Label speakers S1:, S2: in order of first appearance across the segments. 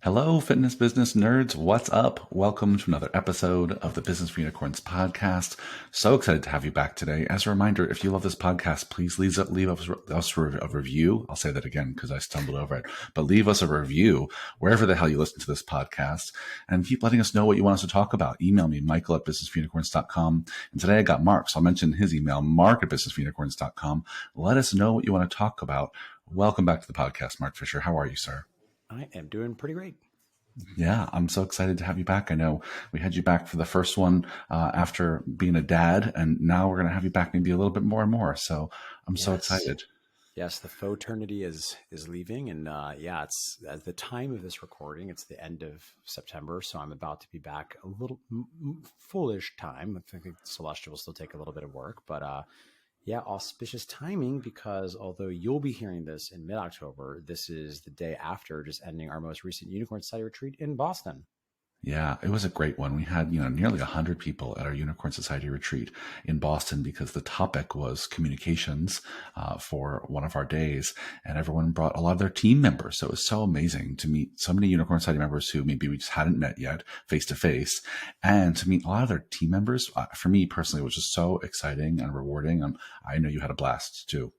S1: Hello, fitness business nerds. What's up? Welcome to another episode of the Business for Unicorns podcast. So excited to have you back today. As a reminder, if you love this podcast, please leave us a review. I'll say that again because I stumbled over it, but leave us a review wherever the hell you listen to this podcast and keep letting us know what you want us to talk about. Email me, michael@businessforunicorns.com. And today I got Mark, so I'll mention his email, mark@businessforunicorns.com. Let us know what you want to talk about. Welcome back to the podcast, Mark Fisher. How are you, sir?
S2: I am doing pretty great.
S1: Yeah, I'm so excited to have you back. I know we had you back for the first one after being a dad, and now we're going to have you back maybe a little bit more and more. So I'm so excited.
S2: Yes, the faux-ternity is leaving, and it's at the time of this recording. It's the end of September, so I'm about to be back a little foolish time. I think Celestial will still take a little bit of work, but auspicious timing because although you'll be hearing this in mid-October, this is the day after just ending our most recent Unicorn Society retreat in Boston.
S1: Yeah, it was a great one. We had, nearly 100 people at our Unicorn Society retreat in Boston because the topic was communications for one of our days, and everyone brought a lot of their team members. So it was so amazing to meet so many Unicorn Society members who maybe we just hadn't met yet face to face, and to meet a lot of their team members. For me personally, it was just so exciting and rewarding. And I know you had a blast too.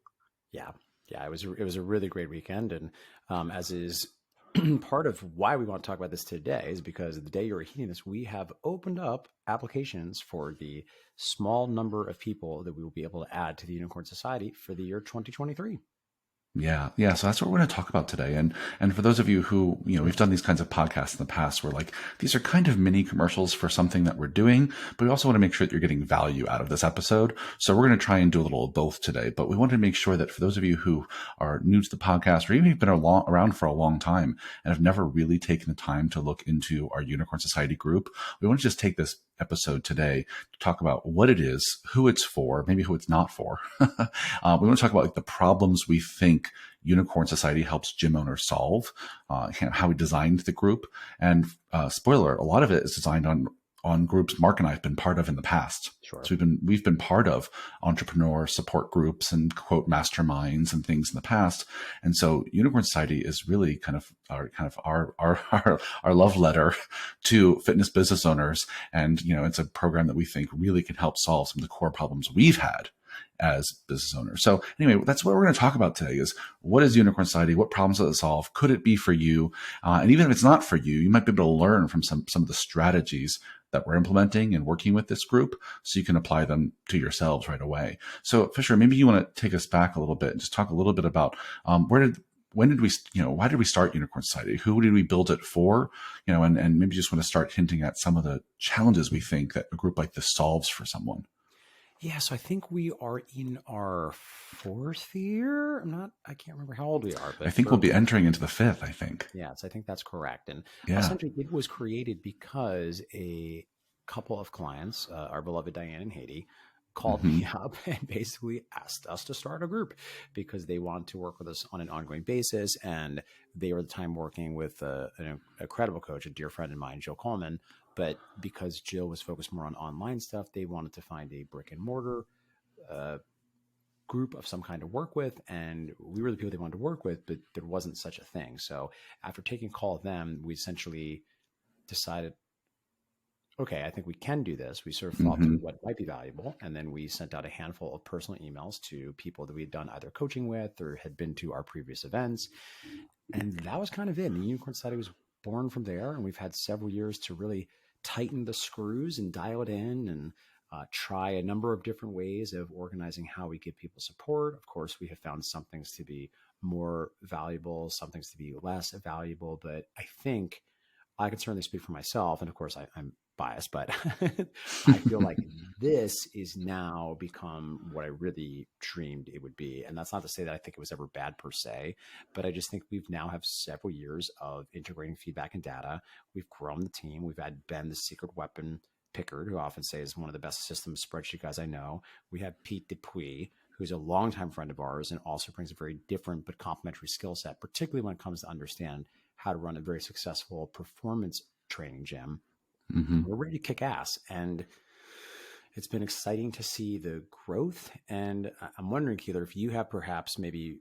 S2: Yeah, it was a really great weekend, and as is part of why we want to talk about this today is because the day you're hearing this, we have opened up applications for the small number of people that we will be able to add to the Unicorn Society for the year 2023.
S1: Yeah. So that's what we're going to talk about today. And for those of you who, we've done these kinds of podcasts in the past where like these are kind of mini commercials for something that we're doing, but we also want to make sure that you're getting value out of this episode. So we're going to try and do a little of both today, but we wanted to make sure that for those of you who are new to the podcast or even have been around for a long time and have never really taken the time to look into our Unicorn Society group, we want to just take this episode today to talk about what it is, who it's for, maybe who it's not for. We want to talk about like the problems we think Unicorn Society helps gym owners solve, how we designed the group, and spoiler, a lot of it is designed on groups Mark and I have been part of in the past.
S2: Sure.
S1: So we've been part of entrepreneur support groups and quote masterminds and things in the past. And so Unicorn Society is really kind of our love letter to fitness business owners. And, it's a program that we think really can help solve some of the core problems we've had as business owners. So anyway, that's what we're going to talk about today is what is Unicorn Society? What problems does it solve? Could it be for you? And even if it's not for you, you might be able to learn from some of the strategies that we're implementing and working with this group so you can apply them to yourselves right away. So Fisher, maybe you want to take us back a little bit and just talk a little bit about why did we start Unicorn Society? Who did we build it for? And maybe just want to start hinting at some of the challenges we think that a group like this solves for someone.
S2: Yeah, so I think we are in our fourth year. I can't remember how old we are, but
S1: I think we'll be entering into the fifth, I think.
S2: Yes, I think that's correct. And
S1: Yeah.
S2: essentially it was created because a couple of clients, our beloved Diane and Haiti, called me up and basically asked us to start a group because they want to work with us on an ongoing basis. And they were at the time working with an incredible coach, a dear friend of mine, Jill Coleman. But because Jill was focused more on online stuff, they wanted to find a brick and mortar group of some kind to work with. And we were the people they wanted to work with, but there wasn't such a thing. So after taking a call of them, we essentially decided, okay, I think we can do this. We sort of thought through what might be valuable. And then we sent out a handful of personal emails to people that we had done either coaching with or had been to our previous events. And that was kind of it. The Unicorn Society was born from there. And we've had several years to really tighten the screws and dial it in and try a number of different ways of organizing how we give people support. Of course, we have found some things to be more valuable, some things to be less valuable. But I think I can certainly speak for myself. And of course, I'm biased, but I feel like this is now become what I really dreamed it would be. And that's not to say that I think it was ever bad per se, but I just think we've now have several years of integrating feedback and data. We've grown the team. We've had Ben, the secret weapon Pickard, who I often say is one of the best systems spreadsheet guys I know. We have Pete Dupuis, who's a longtime friend of ours and also brings a very different but complementary skill set, particularly when it comes to understand how to run a very successful performance training gym. We're ready to kick ass. And it's been exciting to see the growth. And I'm wondering, Keeler, if you have perhaps maybe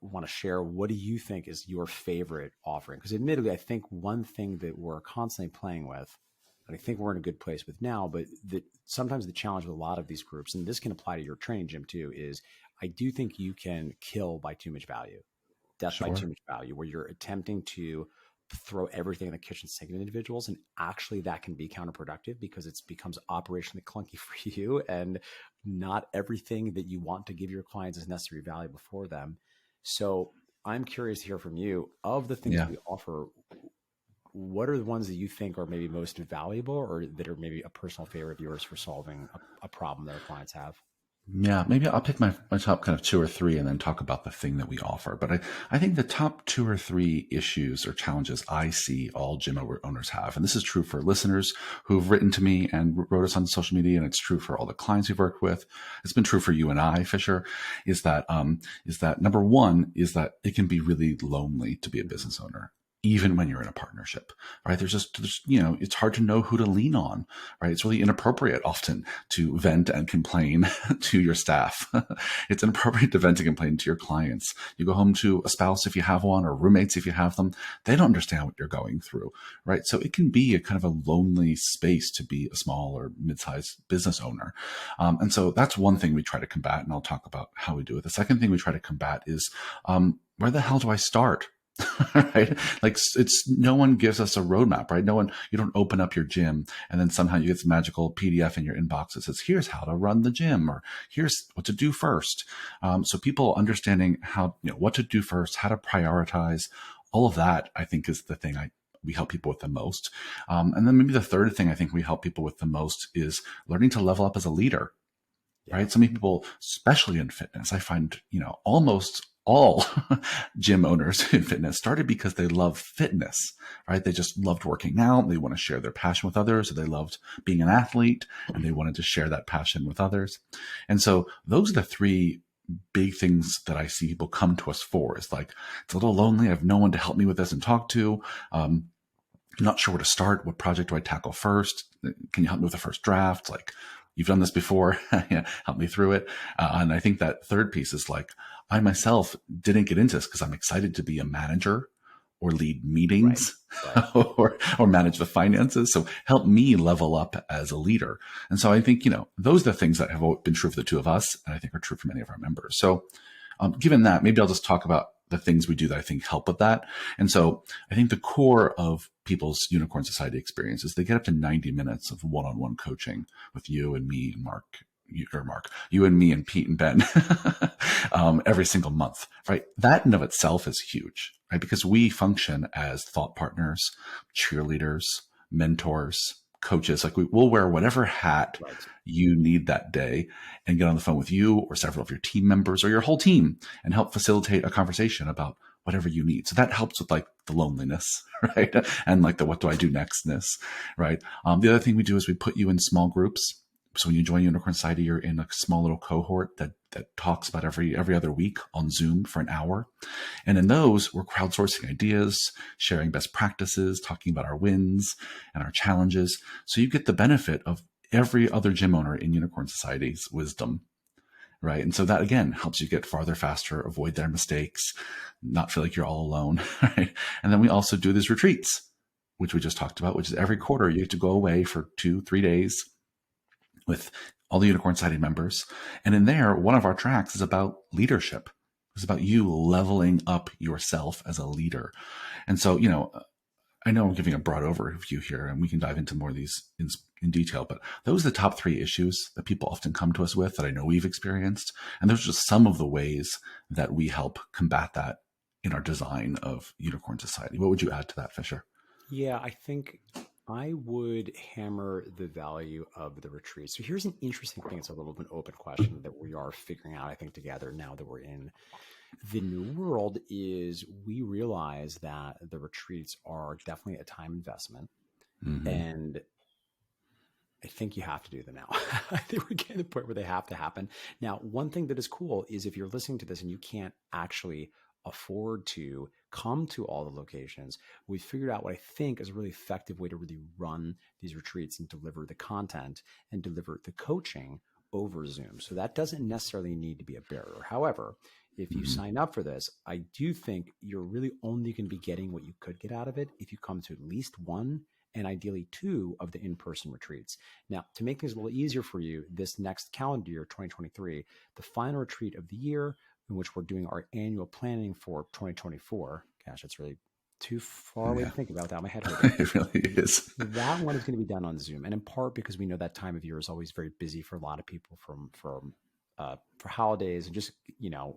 S2: want to share, what do you think is your favorite offering? Because admittedly, I think one thing that we're constantly playing with, and I think we're in a good place with now, but that sometimes the challenge with a lot of these groups, and this can apply to your training, Jim, too, is I do think you can kill by too much value, death by too
S1: Sure.
S2: much value, where you're attempting to throw everything in the kitchen sink of individuals. And actually that can be counterproductive because it becomes operationally clunky for you. And not everything that you want to give your clients is necessary value before them. So I'm curious to hear from you, of the things that
S1: Yeah.
S2: we offer, what are the ones that you think are maybe most valuable or that are maybe a personal favorite of yours for solving a problem that our clients have?
S1: Yeah, maybe I'll pick my top kind of two or three and then talk about the thing that we offer. But I think the top two or three issues or challenges I see all gym owners have, and this is true for listeners who've written to me and wrote us on social media, and it's true for all the clients we've worked with. It's been true for you and I, Fisher, is that number one is that it can be really lonely to be a business owner, even when you're in a partnership, right? It's hard to know who to lean on, right? It's really inappropriate often to vent and complain to your staff. It's inappropriate to vent and complain to your clients. You go home to a spouse if you have one, or roommates if you have them. They don't understand what you're going through, right? So it can be a kind of a lonely space to be a small or mid-sized business owner. And so that's one thing we try to combat, and I'll talk about how we do it. The second thing we try to combat is where the hell do I start? Right? Like it's no one gives us a roadmap, right? You don't open up your gym and then somehow you get this magical PDF in your inbox that says, here's how to run the gym, or here's what to do first. So people understanding what to do first, how to prioritize, all of that, I think is the thing we help people with the most. And then maybe the third thing I think we help people with the most is learning to level up as a leader.
S2: Yeah.
S1: Right. So many people, especially in fitness, I find, almost all gym owners in fitness started because they love fitness, right? They just loved working out. They want to share their passion with others. Or they loved being an athlete and they wanted to share that passion with others. And so those are the three big things that I see people come to us for. It's like, it's a little lonely. I have no one to help me with this and talk to. I'm not sure where to start. What project do I tackle first? Can you help me with the first draft? Like, you've done this before. Yeah, help me through it. And I think that third piece is like, I myself didn't get into this because I'm excited to be a manager or lead
S2: Right.
S1: meetings
S2: Right.
S1: or manage the finances. So help me level up as a leader. And so I think, those are the things that have been true for the two of us, and I think are true for many of our members. So given that, maybe I'll just talk about the things we do that I think help with that. And so I think the core of people's Unicorn Society experience is they get up to 90 minutes of one-on-one coaching with you and me and you and me and Pete and Ben every single month, right? That in of itself is huge, right? Because we function as thought partners, cheerleaders, mentors, coaches. Like we'll wear whatever hat
S2: Right.
S1: you need that day and get on the phone with you or several of your team members or your whole team and help facilitate a conversation about whatever you need. So that helps with like the loneliness, right? And like the what do I do nextness, right? The other thing we do is we put you in small groups. So when you join Unicorn Society, you're in a small little cohort that talks about every other week on Zoom for an hour. And in those, we're crowdsourcing ideas, sharing best practices, talking about our wins and our challenges. So you get the benefit of every other gym owner in Unicorn Society's wisdom, right? And so that again helps you get farther faster, avoid their mistakes, not feel like you're all alone, right? And then we also do these retreats, which we just talked about, which is every quarter you have to go away for 2-3 days with all the Unicorn Society members. And in there, one of our tracks is about leadership. It's about you leveling up yourself as a leader. And so, I know I'm giving a broad overview here, and we can dive into more of these in detail, but those are the top three issues that people often come to us with that I know we've experienced. And those are just some of the ways that we help combat that in our design of Unicorn Society. What would you add to that, Fisher?
S2: Yeah, I think I would hammer the value of the retreat. So here's an interesting thing. It's a little bit of an open question that we are figuring out, I think, together now that we're in the new world is we realize that the retreats are definitely a time investment.
S1: Mm-hmm.
S2: And I think you have to do them now. I think we're getting to the point where they have to happen. Now, one thing that is cool is if you're listening to this and you can't actually afford to come to all the locations, we figured out what I think is a really effective way to really run these retreats and deliver the content and deliver the coaching over Zoom. So that doesn't necessarily need to be a barrier. However, if you
S1: Mhm.
S2: sign up for this, I do think you're really only going to be getting what you could get out of it if you come to at least one and ideally two of the in-person retreats. Now, to make things a little easier for you, this next calendar year, 2023, the final retreat of the year in which we're doing our annual planning for 2024. Gosh, that's really too far away to
S1: Yeah,
S2: think about without my head hurting.
S1: it really is.
S2: That one is going to be done on Zoom, and in part because we know that time of year is always very busy for a lot of people for holidays and just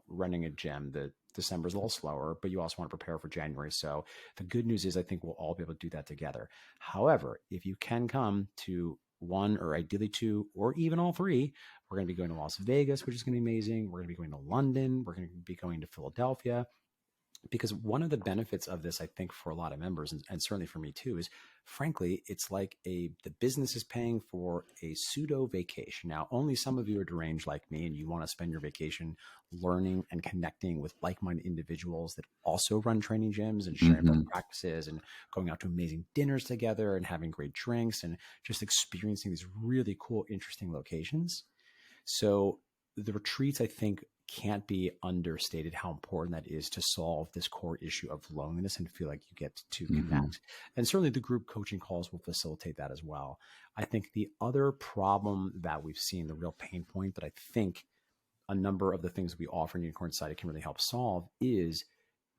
S2: running a gym. The December is a little slower, but you also want to prepare for January. So the good news is I think we'll all be able to do that together. However, if you can come to one or ideally two or even all three, we're going to be going to Las Vegas, which is going to be amazing. We're going to be going to London. We're going to be going to Philadelphia, because one of the benefits of this, I think, for a lot of members, and certainly for me too, is frankly, it's like the business is paying for a pseudo vacation. Now, only some of you are deranged like me, and you want to spend your vacation learning and connecting with like-minded individuals that also run training gyms and sharing best
S1: Hmm.
S2: practices and going out to amazing dinners together and having great drinks and just experiencing these really cool, interesting locations. So the retreats, I think, can't be understated how important that is to solve this core issue of loneliness and feel like you get to
S1: Hmm.
S2: connect. And certainly the group coaching calls will facilitate that as well. I think the other problem that we've seen, the real pain point that I think a number of the things we offer in Unicorn Society can really help solve is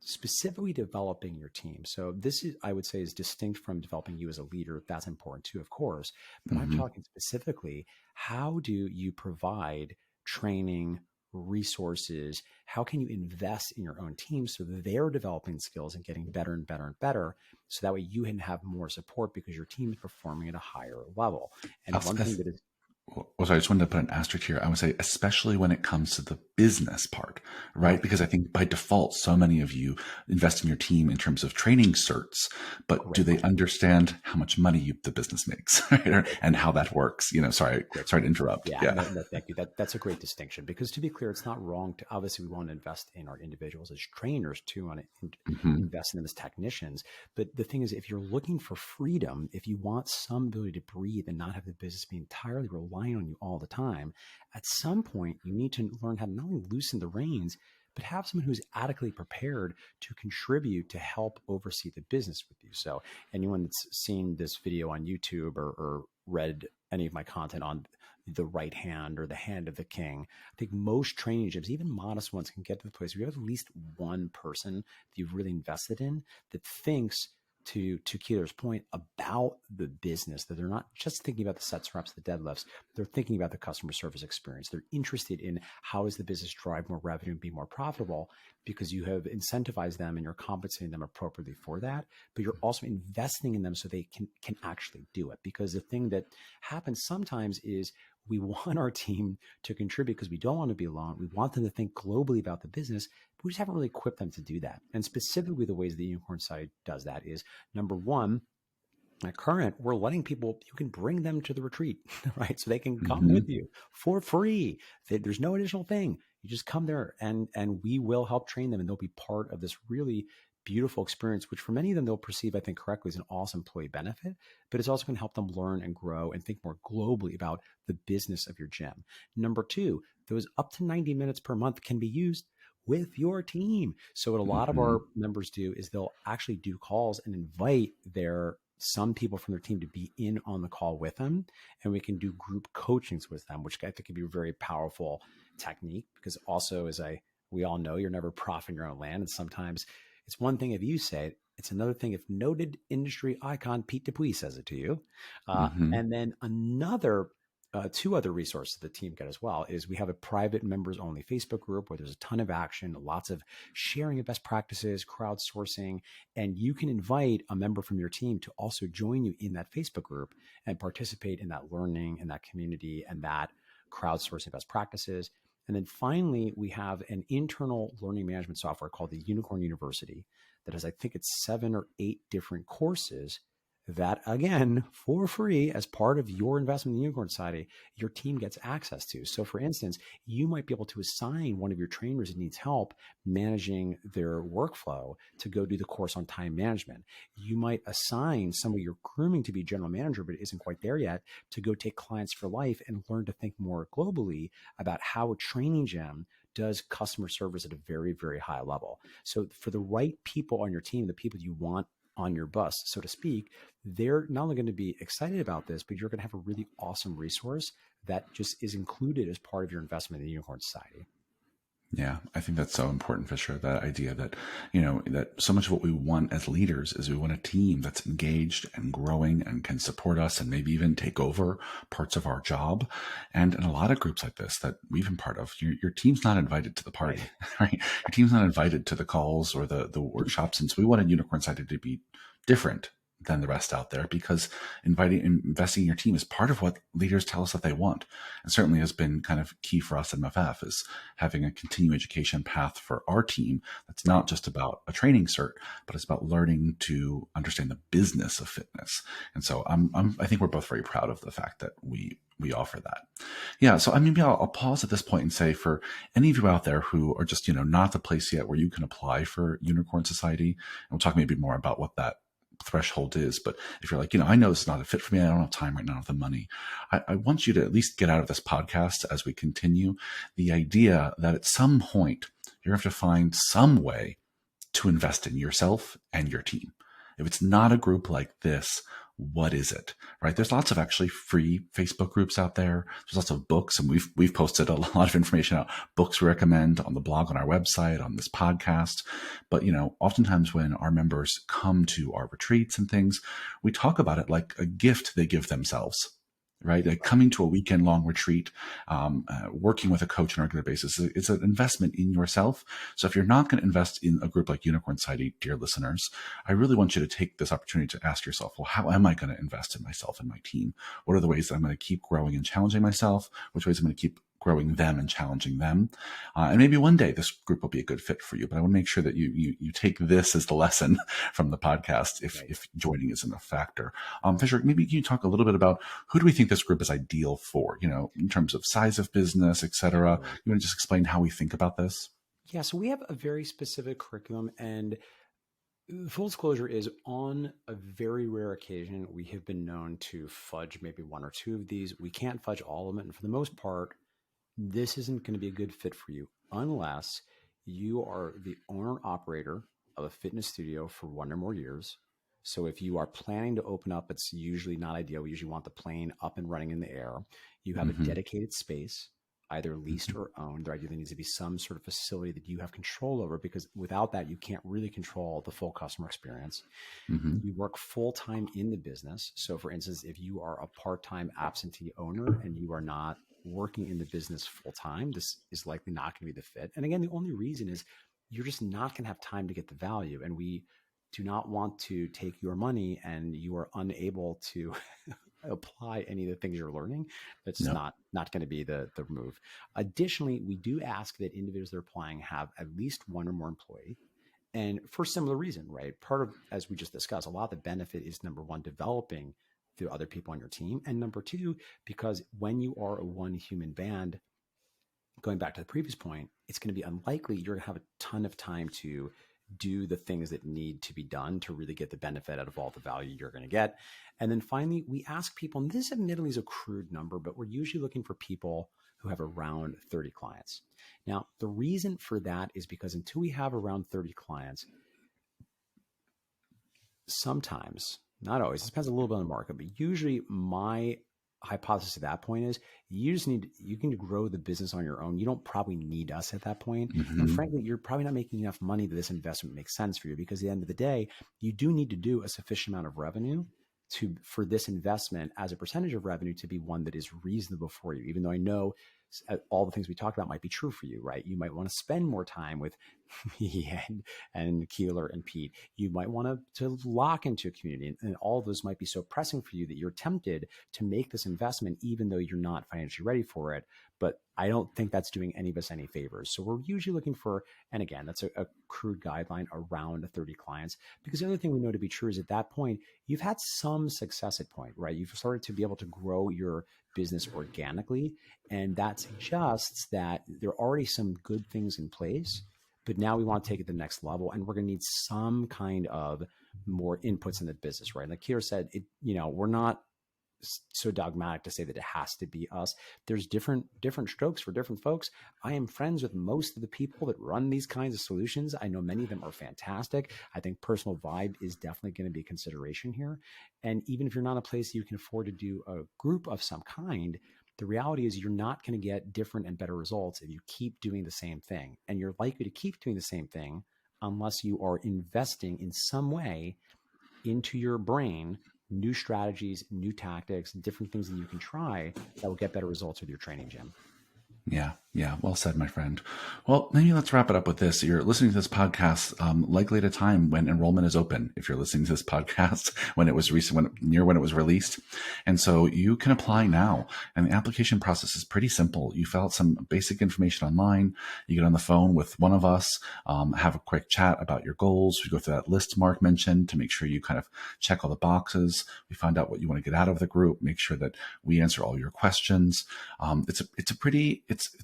S2: specifically developing your team. So this is, I would say, is distinct from developing you as a leader. That's important too, of course. But I'm
S1: Hmm.
S2: talking specifically, how do you provide training, resources? How can you invest in your own team so that they're developing skills and getting better and better and better? So that way you can have more support because your team is performing at a higher level. And one thing that is
S1: Well, sorry, I just wanted to put an asterisk here. I would say, especially when it comes to the business part, right?
S2: right,
S1: Because I think by default, so many of you invest in your team in terms of training certs, but do
S2: great
S1: they
S2: point.
S1: understand how much money the business makes, right?
S2: Great
S1: And
S2: point.
S1: how that works?
S2: Great
S1: Sorry
S2: point.
S1: to interrupt.
S2: Yeah,
S1: Yeah.
S2: no, thank you. That's a great distinction because to be clear, it's not wrong to obviously we want to invest in our individuals as trainers too, want to
S1: Hmm.
S2: invest in them as technicians. But the thing is, if you're looking for freedom, if you want some ability to breathe and not have the business be entirely reliant on you all the time, at some point you need to learn how to not only loosen the reins, but have someone who's adequately prepared to contribute to help oversee the business with you. So anyone that's seen this video on YouTube or read any of my content on the right hand or the hand of the king, I think most training gyms, even modest ones, can get to the place where you have at least one person that you've really invested in that thinks to Keeler's point about the business, that they're not just thinking about the sets, reps, the deadlifts, they're thinking about the customer service experience. They're interested in how does the business drive more revenue and be more profitable because you have incentivized them and you're compensating them appropriately for that, but you're also investing in them so they can actually do it. Because the thing that happens sometimes is we want our team to contribute because we don't want to be alone. We want them to think globally about the business, but we just haven't really equipped them to do that. And specifically, the ways the Unicorn side does that is number one, at current, we're letting people, you can bring them to the retreat, right? So they can come
S1: Hmm.
S2: with you for free. There's no additional thing. You just come there and we will help train them and they'll be part of this really beautiful experience, which for many of them, they'll perceive, I think, correctly as an awesome employee benefit, but it's also going to help them learn and grow and think more globally about the business of your gym. Number two, those up to 90 minutes per month can be used with your team. So what a lot of
S1: Hmm.
S2: our members do is they'll actually do calls and invite some people from their team to be in on the call with them, and we can do group coachings with them, which I think could be a very powerful technique. Because also, we all know, you're never prof in your own land, and sometimes it's one thing if you say it, it's another thing if noted industry icon Pete Dupuis says it to you,
S1: Hmm.
S2: and then another two other resources the team get as well is we have a private members only Facebook group where there's a ton of action, lots of sharing of best practices, crowdsourcing, and you can invite a member from your team to also join you in that Facebook group and participate in that learning and that community and that crowdsourcing best practices. And then finally, we have an internal learning management software called the Unicorn University that has, I think it's 7 or 8 different courses that, again, for free, as part of your investment in the Unicorn Society, your team gets access to. So for instance, you might be able to assign one of your trainers that needs help managing their workflow to go do the course on time management. You might assign somebody you're grooming to be general manager, but isn't quite there yet, to go take clients for life and learn to think more globally about how a training gem does customer service at a very, very high level. So for the right people on your team, the people you want on your bus, so to speak, they're not only going to be excited about this, but you're going to have a really awesome resource that just is included as part of your investment in the Unicorn Society.
S1: Yeah, I think that's so important, Fisher. That idea that, that so much of what we want as leaders is we want a team that's engaged and growing and can support us and maybe even take over parts of our job. And in a lot of groups like this that we've been part of, your team's not invited to the party, right? Your team's not invited to the calls or the workshops. And so we wanted Unicorn Society to be different than the rest out there, because investing in your team is part of what leaders tell us that they want, and certainly has been kind of key for us at MFF, is having a continuing education path for our team that's not just about a training cert, but it's about learning to understand the business of fitness. And so I think we're both very proud of the fact that we offer that. Yeah. So maybe I'll pause at this point and say, for any of you out there who are just, not at the place yet where you can apply for Unicorn Society, and we'll talk maybe more about what that threshold is. But if you're like, I know this is not a fit for me, I don't have time right now, I don't have the money, I want you to at least get out of this podcast as we continue the idea that at some point you're going to have to find some way to invest in yourself and your team. If it's not a group like this, what is it, right? There's lots of actually free Facebook groups out there. There's lots of books, and we've posted a lot of information out, books we recommend on the blog, on our website, on this podcast. But, oftentimes when our members come to our retreats and things, we talk about it like a gift they give themselves. Right? Like coming to a weekend long retreat, working with a coach on a regular basis, it's an investment in yourself. So if you're not going to invest in a group like Unicorn Society, dear listeners, I really want you to take this opportunity to ask yourself, well, how am I going to invest in myself and my team? What are the ways that I'm going to keep growing and challenging myself? Which ways I'm going to keep growing them and challenging them? And maybe one day this group will be a good fit for you, but I want to make sure that you take this as the lesson from the podcast if joining isn't a factor. Fisher, maybe can you talk a little bit about who do we think this group is ideal for, in terms of size of business, et cetera? You want to just explain how we think about this?
S2: Yeah, so we have a very specific curriculum, and full disclosure is, on a very rare occasion, we have been known to fudge maybe one or two of these. We can't fudge all of them. And for the most part, this isn't going to be a good fit for you unless you are the owner operator of a fitness studio for 1 or more years. So if you are planning to open up, it's usually not ideal. We usually want the plane up and running in the air. You have a dedicated space, either leased or owned. There ideally needs to be some sort of facility that you have control over, because without that, you can't really control the full customer experience. You work full-time in the business. So for instance, if you are a part-time absentee owner and you are not working in the business full-time, this is likely not going to be the fit. And again, the only reason is you're just not going to have time to get the value. And we do not want to take your money and you are unable to apply any of the things you're learning. That's not going to be the move. Additionally, we do ask that individuals that are applying have at least 1 or more employee. And for a similar reason, right? Part of, as we just discussed, a lot of the benefit is, number one, developing the other people on your team. And number two, because when you are a one human band, going back to the previous point, it's going to be unlikely you're going to have a ton of time to do the things that need to be done to really get the benefit out of all the value you're going to get. And then finally, we ask people, and this admittedly is a crude number, but we're usually looking for people who have around 30 clients. Now, the reason for that is because until we have around 30 clients, sometimes, not always, it depends a little bit on the market, but usually my hypothesis at that point is you can grow the business on your own. You don't probably need us at that point. And frankly, you're probably not making enough money that this investment makes sense for you, because at the end of the day, you do need to do a sufficient amount of revenue for this investment as a percentage of revenue to be one that is reasonable for you. Even though I know all the things we talked about might be true for you, right? You might want to spend more time with me and Keeler and Pete. You might want to lock into a community, and all of those might be so pressing for you that you're tempted to make this investment, even though you're not financially ready for it. But I don't think that's doing any of us any favors. So we're usually looking for, and again, that's a crude guideline, around 30 clients. Because the other thing we know to be true is at that point, you've had some success at point, right? You've started to be able to grow your business organically. And that suggests that there are already some good things in place, but now we want to take it to the next level. And we're going to need some kind of more inputs in the business, right? Like Kira said, we're not so dogmatic to say that it has to be us. There's different strokes for different folks. I am friends with most of the people that run these kinds of solutions. I know many of them are fantastic. I think personal vibe is definitely going to be a consideration here. And even if you're not in a place you can afford to do a group of some kind, the reality is you're not going to get different and better results if you keep doing the same thing. And you're likely to keep doing the same thing unless you are investing in some way into your brain new strategies, new tactics, different things that you can try that will get better results with your training, Jim.
S1: Yeah. Yeah. Well said, my friend. Well, maybe let's wrap it up with this. You're listening to this podcast, likely at a time when enrollment is open. If you're listening to this podcast when it was recent, when it was released. And so you can apply now. And the application process is pretty simple. You fill out some basic information online. You get on the phone with one of us, have a quick chat about your goals. We go through that list Mark mentioned to make sure you kind of check all the boxes. We find out what you want to get out of the group, make sure that we answer all your questions. It's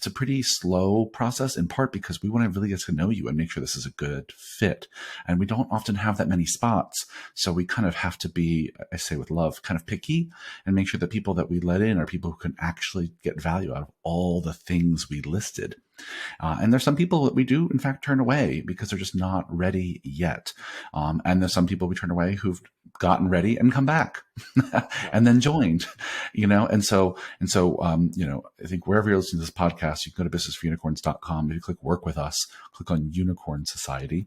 S1: a pretty slow process, in part because we want to really get to know you and make sure this is a good fit. And we don't often have that many spots. So we kind of have to be, I say with love, kind of picky and make sure that people that we let in are people who can actually get value out of all the things we listed. And there's some people that we do, in fact, turn away because they're just not ready yet. And there's some people we turn away who've gotten ready and come back and then joined, and so, I think wherever you're listening to this podcast, you can go to businessforunicorns.com. If you click work with us, click on Unicorn Society.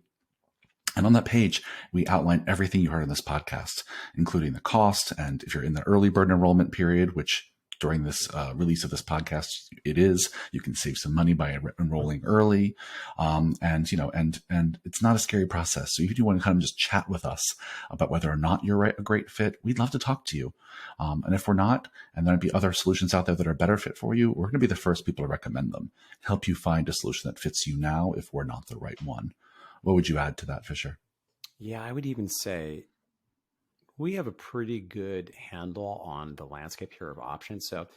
S1: And on that page, we outline everything you heard in this podcast, including the cost. And if you're in the early bird enrollment period, which during this release of this podcast, it is, you can save some money by enrolling early. And it's not a scary process. So if you want to kind of just chat with us about whether or not you're a great fit, we'd love to talk to you. And if we're not, and there'd be other solutions out there that are a better fit for you, we're going to be the first people to recommend them, help you find a solution that fits you now if we're not the right one. What would you add to that, Fisher?
S2: Yeah, I would even say we have a pretty good handle on the landscape here of options. So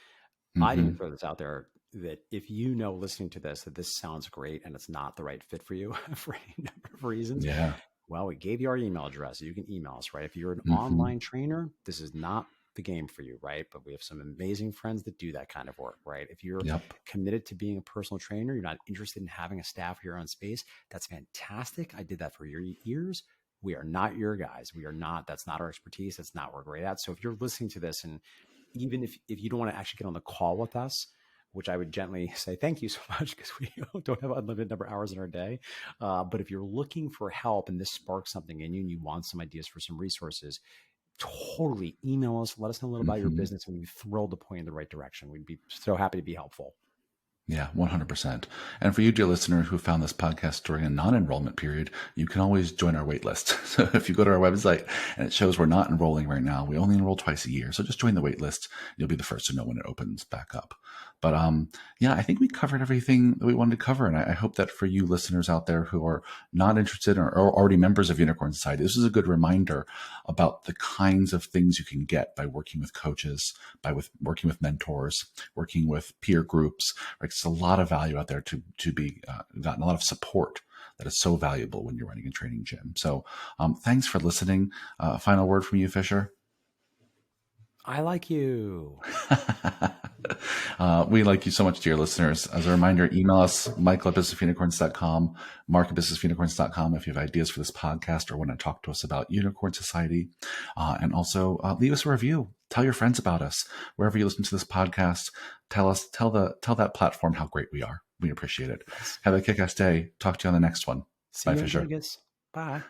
S2: I'd even throw this out there that if listening to this, that this sounds great and it's not the right fit for you for any number of reasons.
S1: Yeah.
S2: Well, we gave you our email address. So you can email us, right? If you're an online trainer, this is not the game for you, right? But we have some amazing friends that do that kind of work, right? If you're committed to being a personal trainer, you're not interested in having a staff here on space, that's fantastic. I did that for years. We are not your guys. We are not, that's not our expertise. That's not what we're great at. So if you're listening to this, and even if you don't want to actually get on the call with us, which I would gently say, thank you so much, because we don't have unlimited number of hours in our day. But if you're looking for help and this sparks something in you and you want some ideas for some resources, totally email us. Let us know a little about your business, and we'd be thrilled to point in the right direction. We'd be so happy to be helpful.
S1: Yeah, 100%. And for you, dear listener, who found this podcast during a non-enrollment period, you can always join our wait list. So if you go to our website and it shows we're not enrolling right now, we only enroll twice a year. So just join the wait list. You'll be the first to know when it opens back up. But I think we covered everything that we wanted to cover. And I hope that for you listeners out there who are not interested or already members of Unicorn Society, this is a good reminder about the kinds of things you can get by working with coaches, working with mentors, working with peer groups. Right? There's a lot of value out there to be gotten, a lot of support that is so valuable when you're running a training gym. So thanks for listening. Final word from you, Fisher.
S2: I like you.
S1: We like you so much, dear listeners. As a reminder, email us, michael@businessofunicorns.com, mark@businessofunicorns.com if you have ideas for this podcast or want to talk to us about Unicorn Society. And also leave us a review. Tell your friends about us. Wherever you listen to this podcast, tell that platform how great we are. We appreciate it. Have a kick-ass day. Talk to you on the next one.
S2: See
S1: Bye,
S2: you
S1: Fisher.
S2: in Vegas. Bye.